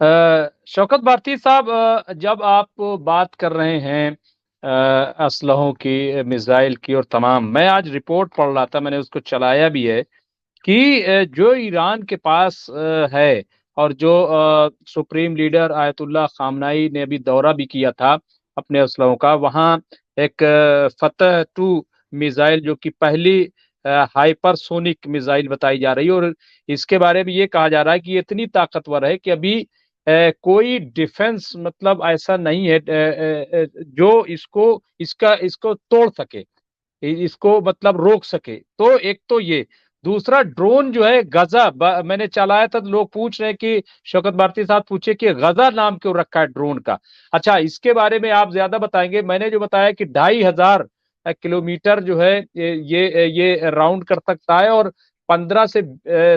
शौकत भारती साहब, जब आप बात कर रहे हैं असलहों की, मिसाइल की और तमाम, मैं आज रिपोर्ट पढ़ रहा था, मैंने उसको चलाया भी है कि जो ईरान के पास है, और जो सुप्रीम लीडर आयतुल्लाह खामनाई ने अभी दौरा भी किया था अपने असलहों का, वहाँ एक फतह टू मिसाइल जो कि पहली हाइपरसोनिक मिसाइल बताई जा रही है, और इसके बारे में ये कहा जा रहा है कि ये इतनी ताकतवर है कि अभी कोई डिफेंस मतलब ऐसा नहीं है जो इसको तोड़ सके, इसको मतलब रोक सके। तो एक तो ये, दूसरा ड्रोन जो है गजा, मैंने चलाया था तो लोग पूछ रहे हैं कि शौकत भारती साहब पूछे कि गजा नाम क्यों रखा है ड्रोन का। अच्छा, इसके बारे में आप ज्यादा बताएंगे। मैंने जो बताया कि 2500 किलोमीटर जो है ये राउंड कर सकता है, और 15 से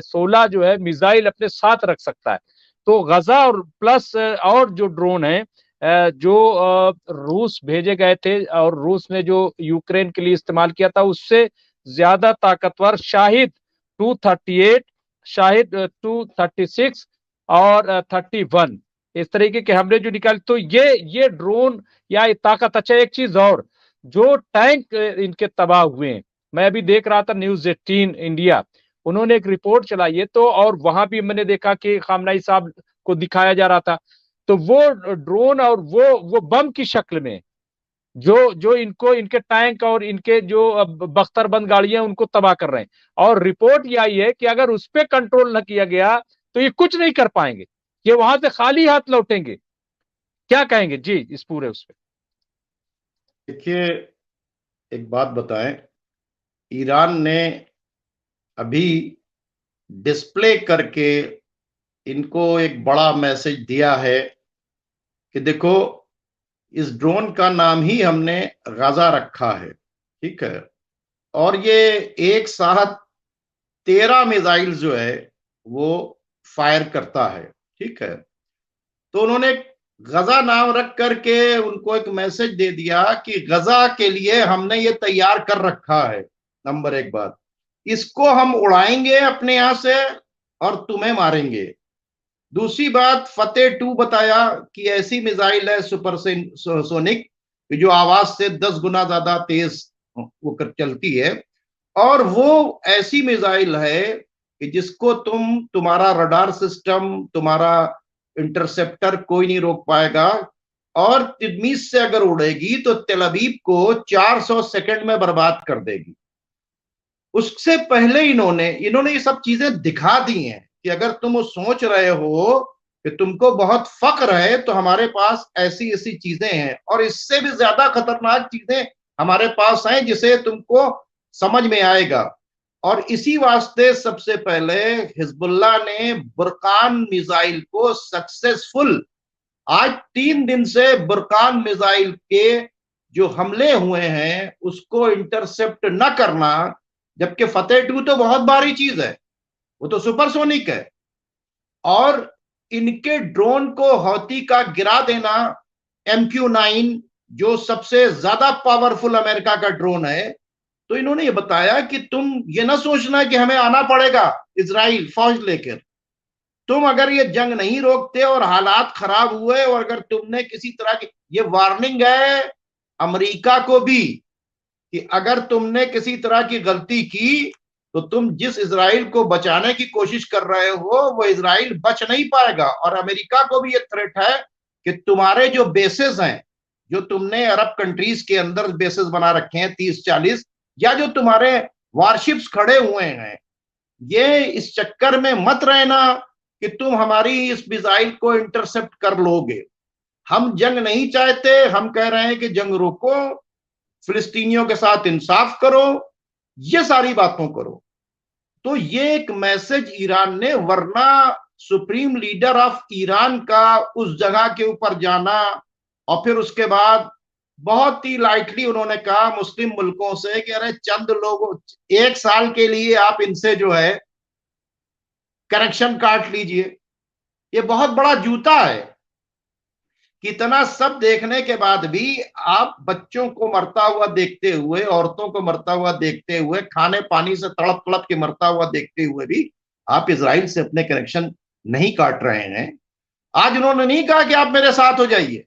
16 जो है मिसाइल अपने साथ रख सकता है। तो गजा और प्लस और जो ड्रोन है जो रूस भेजे गए थे, और रूस ने जो यूक्रेन के लिए इस्तेमाल किया था, उससे ज्यादा ताकतवर शाहिद 238, शाहिद 236 और 31, इस तरीके के हमले जो निकाले। तो ये ड्रोन या ये ताकत। अच्छा, एक चीज और, जो टैंक इनके तबाह हुए हैं, मैं अभी देख रहा था News 18 इंडिया, उन्होंने एक रिपोर्ट चलाई है, तो और वहां भी मैंने देखा कि खामनाई साहब को दिखाया जा रहा था, तो वो ड्रोन और वो बम की शक्ल में, जो जो इनको, इनके टैंक और इनके जो बख्तरबंद गाड़ियां उनको तबाह कर रहे हैं। और रिपोर्ट ये आई है कि अगर उस पर कंट्रोल न किया गया तो ये कुछ नहीं कर पाएंगे, ये वहां से खाली हाथ लौटेंगे। क्या कहेंगे जी इस पूरे उस पे? देखिए, एक बात बताएं। ईरान ने अभी डिस्प्ले करके इनको एक बड़ा मैसेज दिया है कि देखो, इस ड्रोन का नाम ही हमने गाजा रखा है। ठीक है। और ये एक साथ 13 मिसाइल जो है वो फायर करता है। ठीक है। तो उन्होंने गजा नाम रख करके उनको एक मैसेज दे दिया कि गजा के लिए हमने ये तैयार कर रखा है। नंबर एक बात, इसको हम उड़ाएंगे अपने यहां से और तुम्हें मारेंगे। दूसरी बात, फतेह 2 बताया कि ऐसी मिसाइल है सुपर सोनिक जो आवाज से 10 गुना ज्यादा तेज वो कर चलती है। और वो ऐसी मिसाइल है कि जिसको तुम्हारा रडार सिस्टम, तुम्हारा इंटरसेप्टर कोई नहीं रोक पाएगा। और तिदमीज से अगर उड़ेगी तो तेल अवीव को 400 सेकंड में बर्बाद कर देगी। उससे पहले इन्होंने इन्होंने ये सब चीजें दिखा दी हैं कि अगर तुम सोच रहे हो कि तुमको बहुत फक्र है तो हमारे पास ऐसी ऐसी चीजें हैं, और इससे भी ज्यादा खतरनाक चीजें हमारे पास हैं जिसे तुमको समझ में आएगा। और इसी वास्ते सबसे पहले हिजबुल्लाह ने बुरकान मिसाइल को सक्सेसफुल, आज 3 दिन से बुरकान मिसाइल के जो हमले हुए हैं उसको इंटरसेप्ट न करना, जबकि फतेह 2 तो बहुत भारी चीज है, वो तो सुपरसोनिक है। और इनके ड्रोन को हौती का गिरा देना, MQ-9 जो सबसे ज्यादा पावरफुल अमेरिका का ड्रोन है। तो इन्होंने ये बताया कि तुम ये ना सोचना कि हमें आना पड़ेगा इजराइल फौज लेकर। तुम अगर ये जंग नहीं रोकते और हालात खराब हुए, और अगर तुमने किसी तरह की, ये वार्निंग है अमेरिका को भी कि अगर तुमने किसी तरह की गलती की तो तुम जिस इजराइल को बचाने की कोशिश कर रहे हो वो इजराइल बच नहीं पाएगा। और अमेरिका को भी ये थ्रेट है कि तुम्हारे जो बेसेस हैं, जो तुमने अरब कंट्रीज के अंदर बेसेस बना रखे हैं 30-40, या जो तुम्हारे वारशिप्स खड़े हुए हैं, ये इस चक्कर में मत रहना कि तुम हमारी इस मिसाइल को इंटरसेप्ट कर लोगे। हम जंग नहीं चाहते, हम कह रहे हैं कि जंग रोको, फिलिस्तीनियों के साथ इंसाफ करो, ये सारी बातों करो। तो ये एक मैसेज ईरान ने, वरना सुप्रीम लीडर ऑफ ईरान का उस जगह के ऊपर जाना, और फिर उसके बाद बहुत ही लाइटली उन्होंने कहा मुस्लिम मुल्कों से कि अरे चंद लोगों, 1 साल के लिए आप इनसे जो है कनेक्शन काट लीजिए। ये बहुत बड़ा जूता है। कितना सब देखने के बाद भी आप बच्चों को मरता हुआ देखते हुए, औरतों को मरता हुआ देखते हुए, खाने पानी से तड़प तड़प के मरता हुआ देखते हुए भी आप इसराइल से अपने कनेक्शन नहीं काट रहे हैं। आज उन्होंने नहीं कहा कि आप मेरे साथ हो जाइए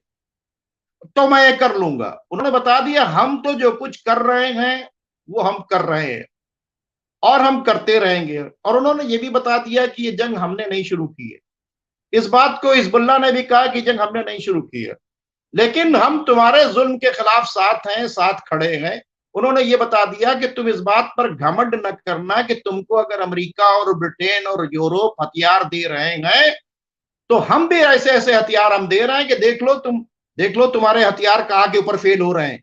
तो मैं ये कर लूंगा। उन्होंने बता दिया हम तो जो कुछ कर रहे हैं वो हम कर रहे हैं और हम करते रहेंगे। और उन्होंने ये भी बता दिया कि ये जंग हमने नहीं शुरू की है। इस बात को हिजबुल्लाह ने भी कहा कि जंग हमने नहीं शुरू की है, लेकिन हम तुम्हारे जुल्म के खिलाफ साथ हैं, साथ खड़े हैं। उन्होंने ये बता दिया कि तुम इस बात पर घमंड न करना कि तुमको अगर अमेरिका और ब्रिटेन और यूरोप हथियार दे रहे हैं तो हम भी ऐसे ऐसे हथियार हम दे रहे हैं कि देख लो तुम्हारे हथियार कहाँ के ऊपर फेल हो रहे हैं।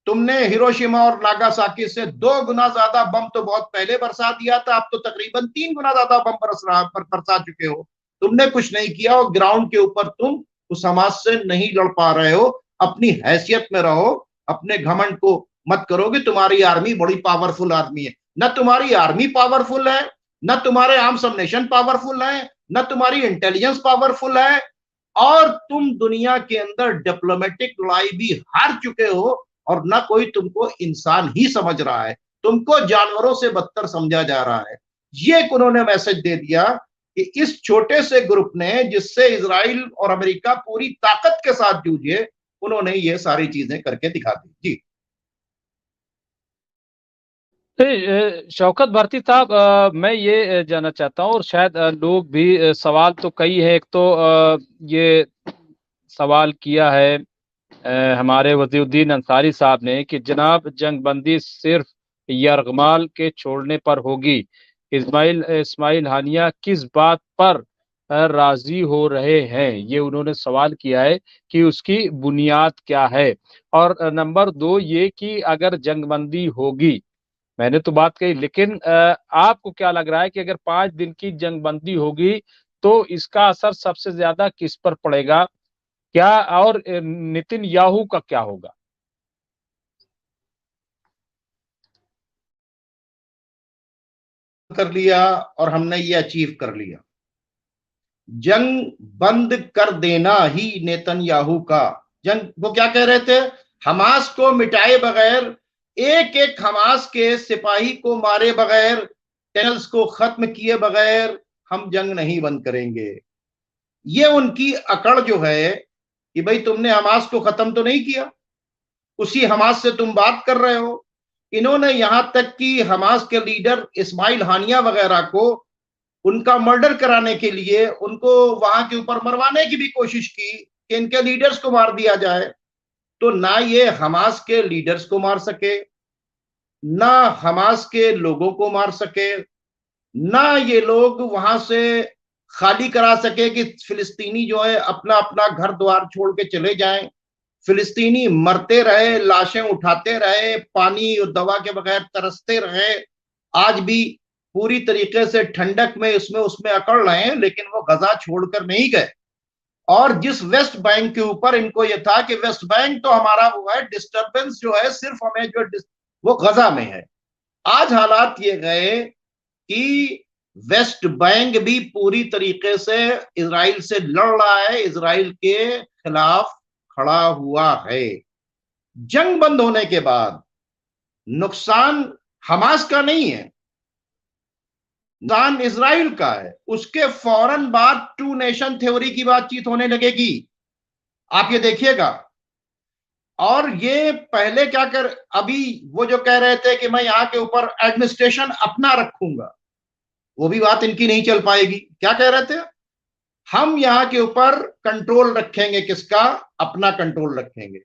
तुमने हिरोशिमा और नागासाकी से 2 गुना ज्यादा बम तो बहुत पहले बरसा दिया था, अब तो तकरीबन 3 गुना ज्यादा बम बरसा चुके हो। तुमने कुछ नहीं किया और ग्राउंड के ऊपर तुम उस हमास से नहीं लड़ पा रहे हो। अपनी हैसियत में रहो, अपने घमंड को मत करो कि तुम्हारी आर्मी बड़ी पावरफुल आर्मी है। न तुम्हारी आर्मी पावरफुल है, न तुम्हारे आर्म्स ऑफ नेशन पावरफुल है, न तुम्हारी इंटेलिजेंस पावरफुल है, और तुम दुनिया के अंदर डिप्लोमेटिक लड़ाई भी हार चुके हो और ना कोई तुमको इंसान ही समझ रहा है, तुमको जानवरों से बदतर समझा जा रहा है। ये उन्होंने मैसेज दे दिया कि इस छोटे से ग्रुप ने, जिससे इजराइल और अमेरिका पूरी ताकत के साथ जूझे, उन्होंने ये सारी चीजें करके दिखा दी। जी शौकत भारती साहब, मैं ये जानना चाहता हूँ और शायद लोग भी, सवाल तो कई है। एक तो ये सवाल किया है हमारे वजीउद्दीन अंसारी साहब ने कि जनाब जंगबंदी सिर्फ यरगमाल के छोड़ने पर होगी। इस्माइल इस्माइल हानिया किस बात पर राजी हो रहे हैं, ये उन्होंने सवाल किया है कि उसकी बुनियाद क्या है। और नंबर 2 ये कि अगर जंगबंदी होगी, मैंने तो बात कही, लेकिन आपको क्या लग रहा है कि अगर 5 दिन की जंगबंदी होगी तो इसका असर सबसे ज्यादा किस पर पड़ेगा, क्या, और नितिन याहू का क्या होगा? कर लिया और हमने ये अचीव कर लिया। जंग बंद कर देना ही नेतन्याहू का, जंग वो क्या कह रहे थे, हमास को मिटाए बगैर, एक एक हमास के सिपाही को मारे बगैर, टनल्स को खत्म किए बगैर हम जंग नहीं बंद करेंगे। ये उनकी अकड़ जो है कि भाई तुमने हमास को खत्म तो नहीं किया, उसी हमास से तुम बात कर रहे हो। इन्होंने यहां तक कि हमास के लीडर इस्माइल हानिया वगैरह को उनका मर्डर कराने के लिए उनको वहां के ऊपर मरवाने की भी कोशिश की कि इनके लीडर्स को मार दिया जाए। तो ना ये हमास के लीडर्स को मार सके, ना हमास के लोगों को मार सके, ना ये लोग वहां से खाली करा सके कि फिलिस्तीनी जो है अपना अपना घर द्वार छोड़ के चले जाएं। फिलिस्तीनी मरते रहे, लाशें उठाते रहे, पानी और दवा के बगैर तरसते रहे, आज भी पूरी तरीके से ठंडक में इसमें उसमें अकड़ रहे हैं, लेकिन वो गजा छोड़कर नहीं गए। और जिस वेस्ट बैंक के ऊपर इनको यह था कि वेस्ट बैंक तो हमारा वो है, डिस्टर्बेंस जो है सिर्फ हमें जो वो गजा में है। आज हालात ये गए कि वेस्ट बैंक भी पूरी तरीके से इजराइल से लड़ रहा है, इजराइल के खिलाफ खड़ा हुआ है। जंग बंद होने के बाद नुकसान हमास का नहीं है, नुकसान इजराइल का है। उसके फौरन बाद 2 नेशन थ्योरी की बातचीत होने लगेगी, आप ये देखिएगा। और ये पहले क्या कर, अभी वो जो कह रहे थे कि मैं यहां के ऊपर एडमिनिस्ट्रेशन अपना रखूंगा, वो भी बात इनकी नहीं चल पाएगी। क्या कह रहे थे, हम यहां के ऊपर कंट्रोल रखेंगे, किसका, अपना कंट्रोल रखेंगे।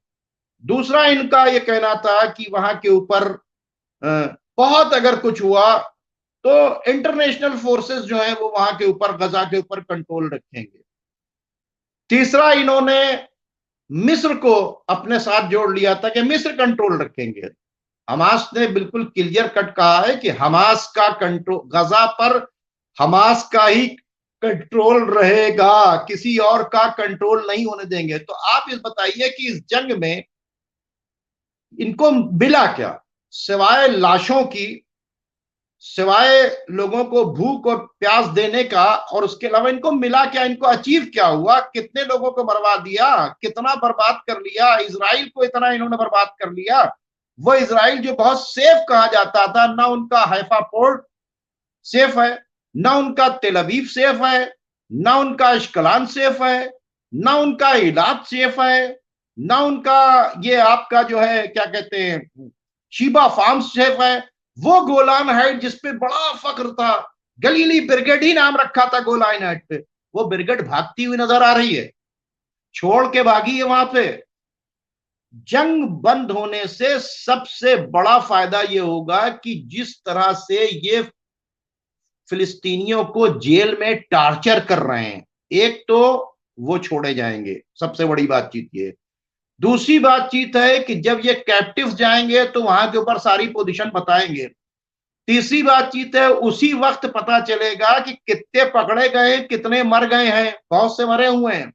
दूसरा इनका यह कहना था कि वहां के ऊपर बहुत अगर कुछ हुआ तो इंटरनेशनल फोर्सेस जो है वो वहां के ऊपर, गजा के ऊपर कंट्रोल रखेंगे। तीसरा इन्होंने मिस्र को अपने साथ जोड़ लिया था कि मिस्र कंट्रोल रखेंगे। हमास ने बिल्कुल क्लियर कट कहा है कि हमास का कंट्रोल, गजा पर हमास का ही कंट्रोल रहेगा, किसी और का कंट्रोल नहीं होने देंगे। तो आप इस बताइए कि इस जंग में इनको मिला क्या, सिवाय लाशों की, सिवाय लोगों को भूख और प्यास देने का, और उसके अलावा इनको मिला क्या, इनको अचीव क्या हुआ, कितने लोगों को मरवा दिया, कितना बर्बाद कर लिया, इजराइल को इतना इन्होंने बर्बाद कर लिया। वो इजराइल जो बहुत सेफ कहा जाता था, ना उनका हैफा पोर्ट सेफ है, ना उनका तेल अवीव सेफ है, ना उनका अश्कलान सेफ है, ना उनका इलाज सेफ है, ना उनका ये आपका जो है क्या कहते हैं शीबा फार्म सेफ है। वो गोलान हाइट जिसपे बड़ा फख्र था, गलीली ब्रिगेड ही नाम रखा था गोलान हाइट पे, वो ब्रिगेड भागती हुई नजर आ रही है, छोड़ के भागी है वहां पे। जंग बंद होने से सबसे बड़ा फायदा ये होगा कि जिस तरह से ये फिलिस्तीनियों को जेल में टार्चर कर रहे हैं, एक तो वो छोड़े जाएंगे, सबसे बड़ी बातचीत ये। दूसरी बातचीत है कि जब ये कैप्टिव जाएंगे तो वहां के ऊपर सारी पोजीशन बताएंगे। तीसरी बातचीत है उसी वक्त पता चलेगा कि कितने पकड़े गए, कितने मर गए हैं, बहुत से मरे हुए हैं।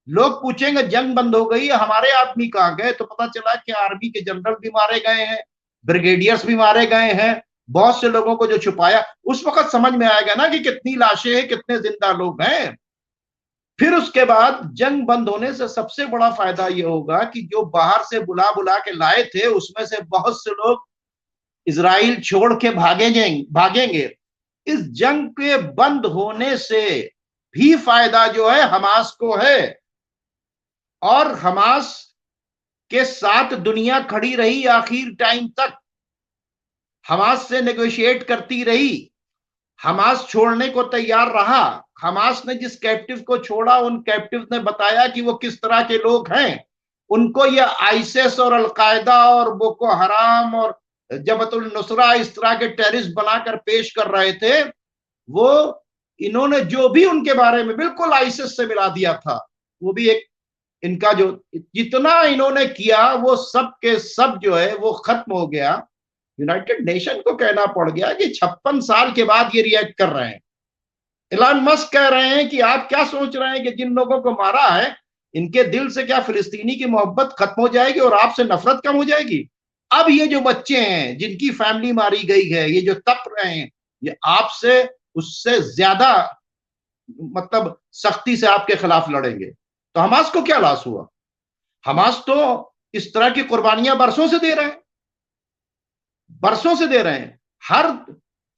लोग पूछेंगे जंग बंद हो गई, हमारे आदमी कहां गए, तो पता चला कि आर्मी के जनरल भी मारे गए हैं, ब्रिगेडियर्स भी मारे गए हैं, बहुत से लोगों को जो छुपाया। उस वक्त समझ में आएगा ना कि कितनी लाशें हैं, कितने जिंदा लोग हैं। फिर उसके बाद जंग बंद होने से सबसे बड़ा फायदा यह होगा कि जो बाहर से बुला बुला के लाए थे उसमें से बहुत से लोग इजराइल छोड़ के भागेंगे। इस जंग के बंद होने से भी फायदा जो है हमास को है, और हमास के साथ दुनिया खड़ी रही आखिर टाइम तक, हमास से नेगोशिएट करती रही, हमास छोड़ने को तैयार रहा। हमास ने जिस कैप्टिव को छोड़ा उन कैप्टिव ने बताया कि वो किस तरह के लोग हैं। उनको ये आईसिस और अलकायदा और बोको हराम और जबतुल नुसरा इस तरह के टेररिस्ट बनाकर पेश कर रहे थे। वो इन्होंने जो भी उनके बारे में बिल्कुल आईसिस से मिला दिया था, वो भी एक इनका जो जितना इन्होंने किया वो सब के सब जो है वो खत्म हो गया। यूनाइटेड नेशन को कहना पड़ गया कि 56 साल के बाद ये रिएक्ट कर रहे हैं। इलान मस्क कह रहे हैं कि आप क्या सोच रहे हैं कि जिन लोगों को मारा है इनके दिल से क्या फिलिस्तीनी की मोहब्बत खत्म हो जाएगी और आपसे नफरत कम हो जाएगी? अब ये जो बच्चे हैं जिनकी फैमिली मारी गई है, ये जो तप रहे हैं, ये आपसे उससे ज्यादा मतलब सख्ती से आपके खिलाफ लड़ेंगे। तो हमास को क्या लॉस हुआ? हमास तो इस तरह की कुर्बानियां बरसों से दे रहे हैं, बरसों से दे रहे हैं। हर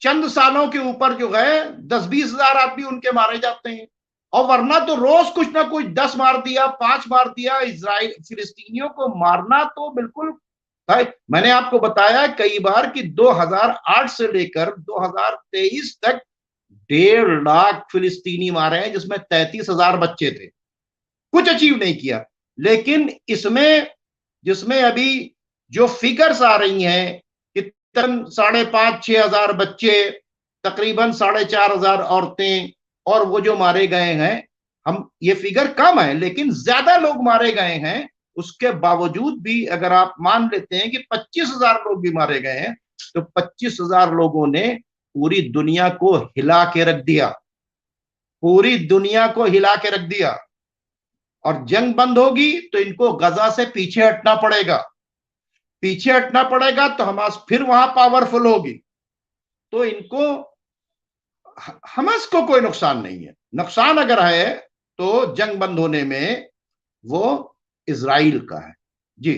चंद सालों के ऊपर जो है 10-20 हजार आदमी उनके मारे जाते हैं, और वरना तो रोज कुछ ना कुछ 10 मार दिया, 5 मार दिया। इजराइल फिलिस्तीनियों को मारना तो बिल्कुल है। मैंने आपको बताया कई बार कि 2008 से लेकर 2023 तक 1.5 लाख फिलिस्तीनी मारे हैं, जिसमें 33,000 बच्चे थे। कुछ अचीव नहीं किया। लेकिन इसमें जिसमें अभी जो फिगर्स आ रही हैं कि 5,500-6,000 बच्चे, तकरीबन 4,500 औरतें, और वो जो मारे गए हैं, हम ये फिगर कम है लेकिन ज्यादा लोग मारे गए हैं। उसके बावजूद भी अगर आप मान लेते हैं कि 25,000 लोग भी मारे गए हैं, तो 25,000 लोगों ने पूरी दुनिया को हिला के रख दिया, पूरी दुनिया को हिला के रख दिया। और जंग बंद होगी तो इनको गजा से पीछे हटना पड़ेगा, पीछे हटना पड़ेगा तो हमास फिर वहां पावरफुल होगी। तो इनको हमास को कोई नुकसान नहीं है। नुकसान अगर है तो जंग बंद होने में वो इजराइल का है। जी।